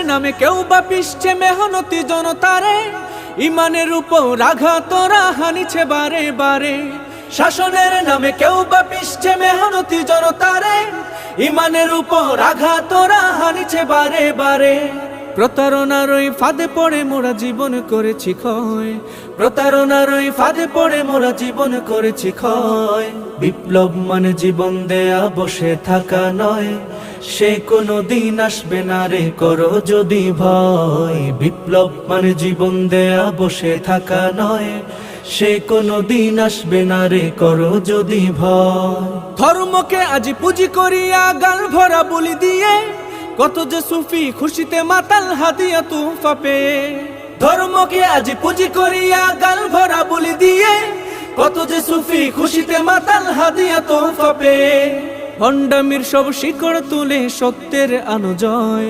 নামে কেউ বা পিষছে মেহনতি জনতারে, ইমানের উপর আঘাত ওরা হানিছে বারে বারে। শাসনের নামে কেউ বা পিষছে মেহনতি জনতারে, ইমানের উপর আঘাত ওরা হানিছে বারে বারে। প্রতারণার ওই ফাঁদে পড়ে মোরা জীবন করেছি ক্ষয়, প্রতারণার ওই ফাঁদে পড়ে মোরা জীবন করেছি ক্ষয়। বিপ্লব মানে জীবন দেয়া বসে থাকা নয়, সে কোনো দিন আসবে না রে করো যদি ভয়। বিপ্লব মানে জীবন দেয়া বসে থাকা নয়, সে কোনো দিন আসবে না রে করো যদি ভয়। ধর্মকে আজ পুঁজি করিয়া গাল ভরা বলি দিয়ে, কত যে সুফি খুশিতে মাতাল হাদিয়া তুফা পেয়ে। ধর্মকে আজ পুঁজি করিয়া গাল ভরা বলি দিয়ে, কত যে সুফি খুশিতে মাতাল হাদিয়া তুফা পেয়ে। ভণ্ডামির সব শিকড় তুলে সত্যের আনো জয়।